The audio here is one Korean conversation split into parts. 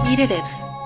이르랩스.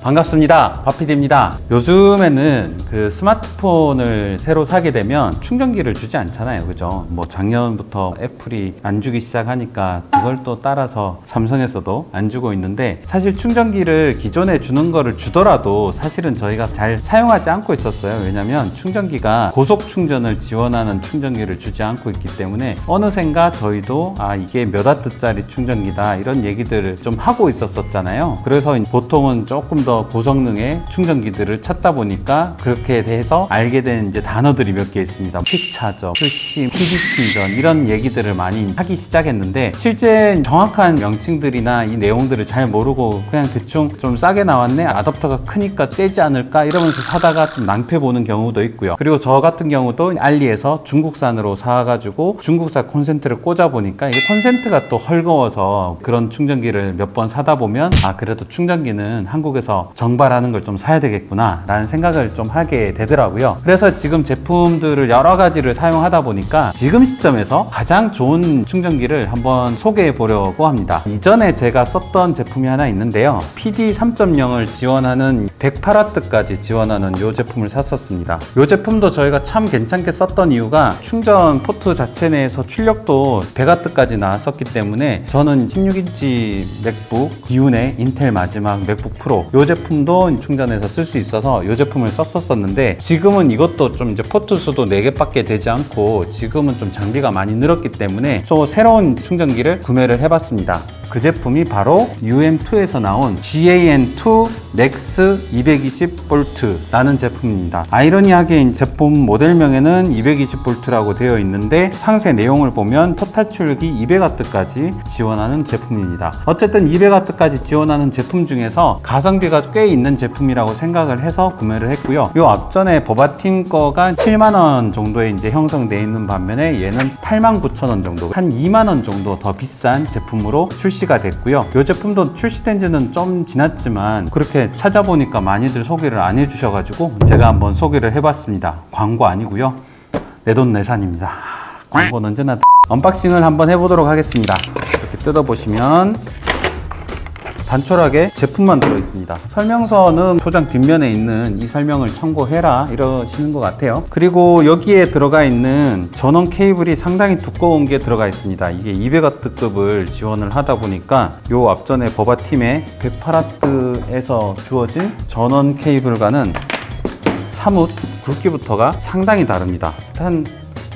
반갑습니다. 박PD입니다. 요즘에는 그 스마트폰을 새로 사게 되면 충전기를 주지 않잖아요. 그죠? 뭐 작년부터 애플이 안 주기 시작하니까 그걸 또 따라서 삼성에서도 안 주고 있는데, 사실 충전기를 기존에 주는 거를 주더라도 사실은 저희가 잘 사용하지 않고 있었어요. 왜냐면 충전기가 고속 충전을 지원하는 충전기를 주지 않고 있기 때문에 어느샌가 저희도 이게 몇 와트짜리 충전기다 이런 얘기들을 좀 하고 있었잖아요. 그래서 보통은 조금 더 고성능의 충전기들을 찾다 보니까 그렇게 돼서 알게 된 이제 단어들이 몇 개 있습니다. 퀵차저, 큐심, PD 충전 이런 얘기들을 많이 하기 시작했는데, 실제 정확한 명칭들이나 이 내용들을 잘 모르고 그냥 대충 좀 싸게 나왔네, 아답터가 크니까 떼지 않을까 이러면서 사다가 좀 낭패 보는 경우도 있고요. 그리고 저 같은 경우도 알리에서 중국산으로 사가지고 중국산 콘센트를 꽂아 보니까 이게 콘센트가 또 헐거워서 그런 충전기를 몇 번 사다 보면 그래도 충전기는 한국에서 정발하는 걸 좀 사야 되겠구나 라는 생각을 좀 하게 되더라고요. 그래서 지금 제품들을 여러 가지를 사용하다 보니까 지금 시점에서 가장 좋은 충전기를 한번 소개해 보려고 합니다. 이전에 제가 썼던 제품이 하나 있는데요, PD 3.0을 지원하는 108W까지 지원하는 이 제품을 샀었습니다. 이 제품도 저희가 참 괜찮게 썼던 이유가 충전 포트 자체 내에서 출력도 100W까지 나왔었기 때문에 저는 16인치 맥북 기운의 인텔 마지막 맥북 프로 이 제품도 충전해서 쓸 수 있어서 이 제품을 썼었는데, 지금은 이것도 좀 이제 포트 수도 4개밖에 되지 않고 지금은 좀 장비가 많이 늘었기 때문에 또 새로운 충전기를 구매를 해봤습니다. 그 제품이 바로 UM2에서 나온 GAN2 Nex 220V 라는 제품입니다. 아이러니하게 제품 모델명에는 220V라고 되어 있는데 상세 내용을 보면 토탈 출력이 200W까지 지원하는 제품입니다. 어쨌든 200W까지 지원하는 제품 중에서 가성비가 꽤 있는 제품이라고 생각을 해서 구매를 했고요. 요 앞전에 버바팀 거가 7만원 정도에 이제 형성되어 있는 반면에 얘는 89,000원 정도, 한 2만원 정도 더 비싼 제품으로 출시가 됐고요. 이 제품도 출시된 지는 좀 지났지만 그렇게 찾아보니까 많이들 소개를 안 해주셔가지고 제가 한번 소개를 해봤습니다. 광고 아니고요, 내돈내산입니다. 광고는 언제나. 언박싱을 한번 해보도록 하겠습니다. 이렇게 뜯어보시면 단촐하게 제품만 들어있습니다. 설명서는 포장 뒷면에 있는 이 설명을 참고해라 이러시는 것 같아요. 그리고 여기에 들어가 있는 전원 케이블이 상당히 두꺼운 게 들어가 있습니다. 이게 200W급을 지원을 하다 보니까 요 앞전에 버바팀의 108W에서 주어진 전원 케이블과는 사뭇 굵기부터가 상당히 다릅니다. 한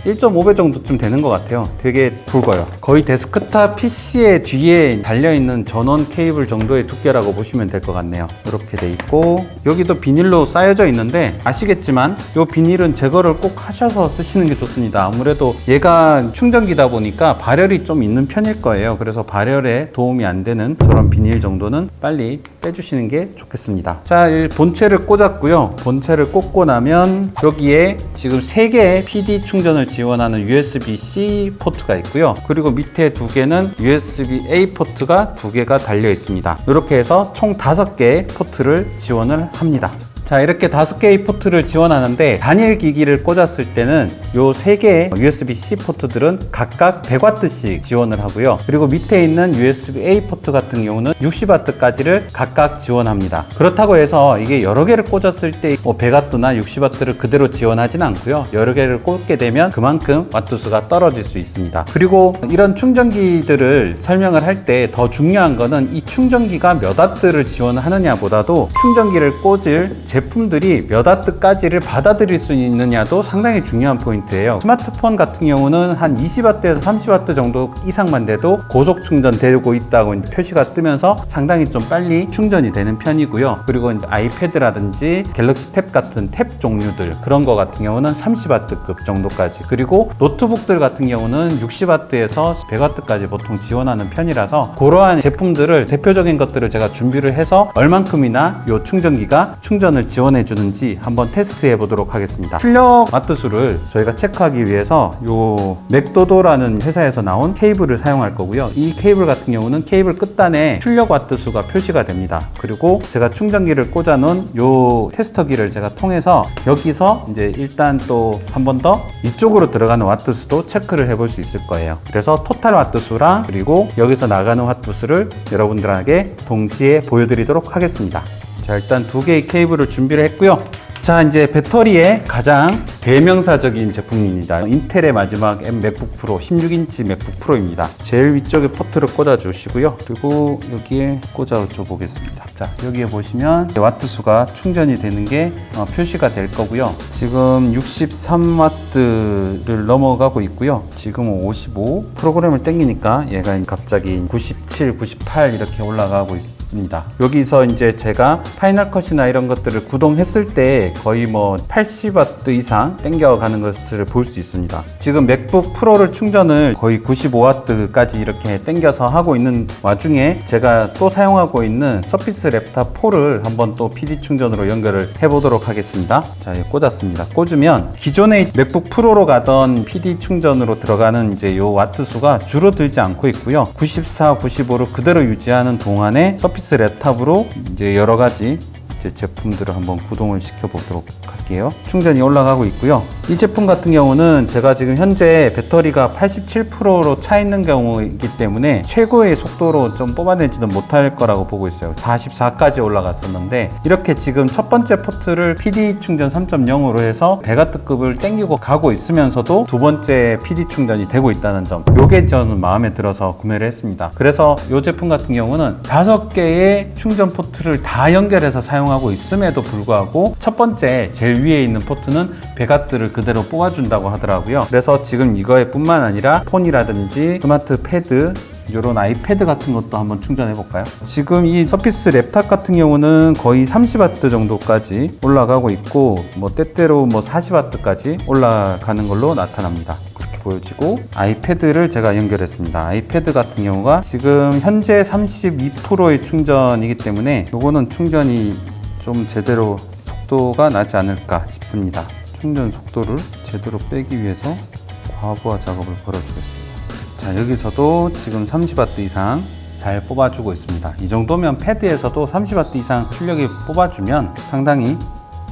1.5배 정도쯤 되는 것 같아요. 되게 굵어요. 거의 데스크탑 PC의 뒤에 달려있는 전원 케이블 정도의 두께라고 보시면 될 것 같네요. 이렇게 돼 있고 여기도 비닐로 쌓여져 있는데 아시겠지만 이 비닐은 제거를 꼭 하셔서 쓰시는 게 좋습니다. 아무래도 얘가 충전기다 보니까 발열이 좀 있는 편일 거예요. 그래서 발열에 도움이 안 되는 저런 비닐 정도는 빨리 빼주시는 게 좋겠습니다. 자, 본체를 꽂았고요. 본체를 꽂고 나면 여기에 지금 3개의 PD 충전을 지원하는 USB-C 포트가 있고요. 그리고 밑에 2개는 USB-A 포트가 2개가 달려 있습니다. 이렇게 해서 총 5개의 포트를 지원을 합니다. 자, 이렇게 5개의 포트를 지원하는데 단일 기기를 꽂았을 때는 요 3개의 USB-C 포트들은 각각 100W씩 지원을 하고요. 그리고 밑에 있는 USB-A 포트 같은 경우는 60W까지를 각각 지원합니다. 그렇다고 해서 이게 여러 개를 꽂았을 때 100W나 60W를 그대로 지원하진 않고요. 여러 개를 꽂게 되면 그만큼 와트 수가 떨어질 수 있습니다. 그리고 이런 충전기들을 설명을 할 때 더 중요한 거는 이 충전기가 몇 와트를 지원하느냐 보다도 충전기를 꽂을 제품들이 몇 와트까지를 받아들일 수 있느냐도 상당히 중요한 포인트예요. 스마트폰 같은 경우는 한 20W에서 30W 정도 이상만 돼도 고속 충전되고 있다고 표시가 뜨면서 상당히 좀 빨리 충전이 되는 편이고요. 그리고 이제 아이패드라든지 갤럭시 탭 같은 탭 종류들 그런 거 같은 경우는 30W급 정도까지, 그리고 노트북들 같은 경우는 60W에서 100W까지 보통 지원하는 편이라서 그러한 제품들을 대표적인 것들을 제가 준비를 해서 얼만큼이나 이 충전기가 충전을 충전을 지원해 주는지 한번 테스트해 보도록 하겠습니다. 출력 와트수를 저희가 체크하기 위해서 요 맥도도라는 회사에서 나온 케이블을 사용할 거고요. 이 케이블 같은 경우는 케이블 끝단에 출력 와트수가 표시가 됩니다. 그리고 제가 충전기를 꽂아 놓은 요 테스터기를 제가 통해서 여기서 이제 일단 또 한 번 더 이쪽으로 들어가는 와트수도 체크를 해볼 수 있을 거예요. 그래서 토탈 와트수랑 그리고 여기서 나가는 와트수를 여러분들에게 동시에 보여드리도록 하겠습니다. 자, 일단 두 개의 케이블을 준비를 했고요. 자, 이제 배터리의 가장 대명사적인 제품입니다. 인텔의 마지막 맥북 프로 16인치 맥북 프로입니다. 제일 위쪽에 포트를 꽂아 주시고요. 그리고 여기에 꽂아 줘 보겠습니다. 자, 여기에 보시면 와트 수가 충전이 되는 게 표시가 될 거고요. 지금 63W를 넘어가고 있고요. 지금 55 프로그램을 당기니까 얘가 갑자기 97, 98 이렇게 올라가고 있습니다. 여기서 이제 제가 파이널 컷이나 이런 것들을 구동했을 때 거의 뭐 80W 이상 땡겨가는 것들을 볼 수 있습니다. 지금 맥북 프로를 충전을 거의 95W까지 이렇게 땡겨서 하고 있는 와중에 제가 또 사용하고 있는 서피스 랩탑 4를 한번 또 PD 충전으로 연결을 해보도록 하겠습니다. 자, 꽂았습니다. 꽂으면 기존의 맥북 프로로 가던 PD 충전으로 들어가는 이제 요 와트 수가 줄어들지 않고 있고요. 94, 95로 그대로 유지하는 동안에 서피스 랩탑으로 이제 여러 가지 제품들을 한번 구동을 시켜 보도록 할게요. 충전이 올라가고 있고요. 이 제품 같은 경우는 제가 지금 현재 배터리가 87%로 차 있는 경우이기 때문에 최고의 속도로 좀 뽑아내지는 못할 거라고 보고 있어요. 44까지 올라갔었는데 이렇게 지금 첫 번째 포트를 PD 충전 3.0으로 해서 100W급을 땡기고 가고 있으면서도 두 번째 PD 충전이 되고 있다는 점, 요게 저는 마음에 들어서 구매를 했습니다. 그래서 이 제품 같은 경우는 5개의 충전 포트를 다 연결해서 사용하고 있음에도 불구하고 첫 번째 제일 위에 있는 포트는 100W를 그대로 뽑아준다고 하더라고요. 그래서 지금 이거에 뿐만 아니라 폰이라든지 스마트 패드, 이런 아이패드 같은 것도 한번 충전해 볼까요? 지금 이 서피스 랩탑 같은 경우는 거의 30W 정도까지 올라가고 있고 뭐 때때로 뭐 40W까지 올라가는 걸로 나타납니다. 그렇게 보여지고 아이패드를 제가 연결했습니다. 아이패드 같은 경우가 지금 현재 32%의 충전이기 때문에 이거는 충전이 좀 제대로 속도가 나지 않을까 싶습니다. 충전 속도를 제대로 빼기 위해서 과부하 작업을 벌여주겠습니다. 자, 여기서도 지금 30W 이상 잘 뽑아주고 있습니다. 이 정도면 패드에서도 30W 이상 출력이 뽑아주면 상당히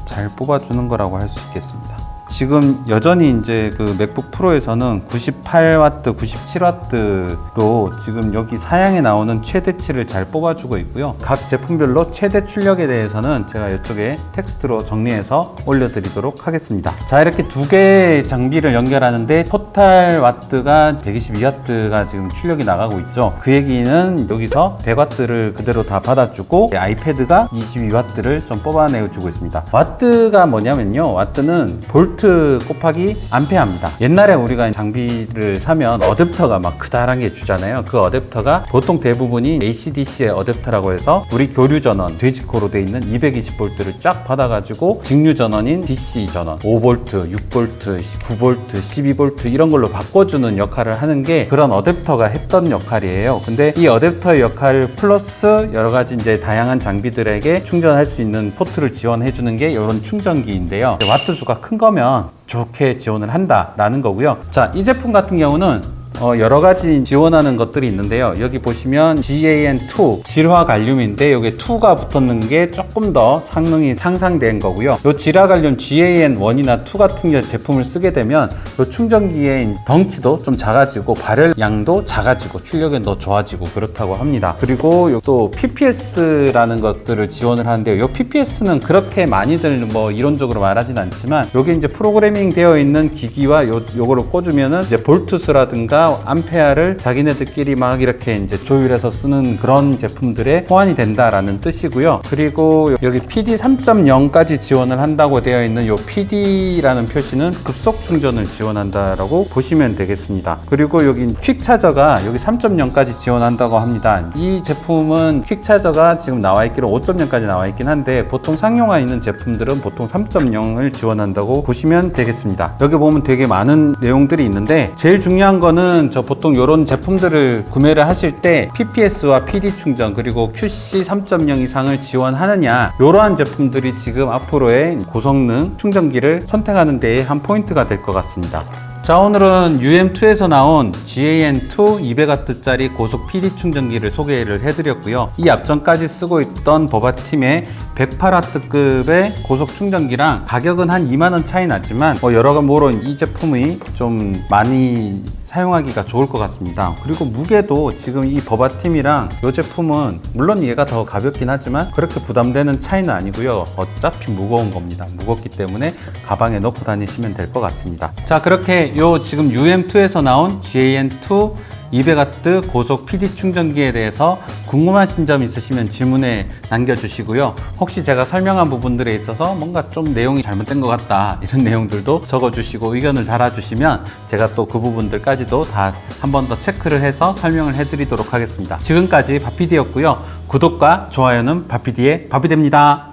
잘 뽑아주는 거라고 할 수 있겠습니다. 지금 여전히 이제 그 맥북 프로에서는 98W, 97W로 지금 여기 사양에 나오는 최대치를 잘 뽑아주고 있고요. 각 제품별로 최대 출력에 대해서는 제가 이쪽에 텍스트로 정리해서 올려드리도록 하겠습니다. 자, 이렇게 두 개의 장비를 연결하는데 토탈 와트가 122W가 지금 출력이 나가고 있죠. 그 얘기는 여기서 100W를 그대로 다 받아주고 아이패드가 22W를 좀 뽑아내주고 있습니다. 와트가 뭐냐면요, 와트는 볼트 곱하기 암페어입니다. 옛날에 우리가 장비를 사면 어댑터가 막 크다란 게 주잖아요. 그 어댑터가 보통 대부분이 AC/DC의 어댑터라고 해서 우리 교류 전원 돼지코로 돼 있는 220V를 쫙 받아가지고 직류 전원인 DC 전원 5V, 6V, 9V, 12V 이런 걸로 바꿔주는 역할을 하는 게 그런 어댑터가 했던 역할이에요. 근데 이 어댑터의 역할 플러스 여러 가지 이제 다양한 장비들에게 충전할 수 있는 포트를 지원해주는 게 이런 충전기인데요. 와트 수가 큰 거면 좋게 지원을 한다라는 거고요. 자, 이 제품 같은 경우는 여러 가지 지원하는 것들이 있는데요. 여기 보시면 GAN2 질화 갈륨인데 여기 2가 붙었는 게 조금 더 성능이 향상된 거고요. 이 질화 갈륨 GAN1이나 2 같은 제품을 쓰게 되면 이 충전기의 덩치도 좀 작아지고 발열량도 작아지고 출력이 더 좋아지고 그렇다고 합니다. 그리고 또 PPS라는 것들을 지원을 하는데요. 이 PPS는 그렇게 많이들 뭐 이론적으로 말하진 않지만 이게 이제 프로그래밍 되어 있는 기기와 요거를 꽂으면은 이제 볼트수라든가 암페어를 자기네들끼리 막 이렇게 이제 조율해서 쓰는 그런 제품들에 호환이 된다라는 뜻이고요. 그리고 여기 PD 3.0까지 지원을 한다고 되어 있는 이 PD라는 표시는 급속 충전을 지원한다라고 보시면 되겠습니다. 그리고 여기 퀵 차저가 여기 3.0까지 지원한다고 합니다. 이 제품은 퀵 차저가 지금 나와 있기로 5.0까지 나와 있긴 한데 보통 상용화 있는 제품들은 보통 3.0을 지원한다고 보시면 되겠습니다. 여기 보면 되게 많은 내용들이 있는데 제일 중요한 거는 저는 보통 이런 제품들을 구매를 하실 때 PPS와 PD 충전 그리고 QC 3.0 이상을 지원하느냐, 이러한 제품들이 지금 앞으로의 고성능 충전기를 선택하는 데에 한 포인트가 될 것 같습니다. 자, 오늘은 UM2에서 나온 GAN2 200W짜리 고속 PD 충전기를 소개를 해드렸고요. 이 앞전까지 쓰고 있던 버바팀의 108W급의 고속 충전기랑 가격은 한 2만원 차이 나지만 여러모로 이 제품이 좀 많이 사용하기가 좋을 것 같습니다. 그리고 무게도 지금 이 버바팀이랑 이 제품은 물론 얘가 더 가볍긴 하지만 그렇게 부담되는 차이는 아니고요. 어차피 무거운 겁니다. 무겁기 때문에 가방에 넣고 다니시면 될 것 같습니다. 자, 그렇게 지금 UM2에서 나온 GAN2 200W 고속 PD 충전기에 대해서 궁금하신 점 있으시면 질문에 남겨주시고요. 혹시 제가 설명한 부분들에 있어서 뭔가 좀 내용이 잘못된 것 같다 이런 내용들도 적어주시고 의견을 달아주시면 제가 또 그 부분들까지도 다 한 번 더 체크를 해서 설명을 해드리도록 하겠습니다. 지금까지 바피디였고요. 구독과 좋아요는 바피디의 바피디입니다.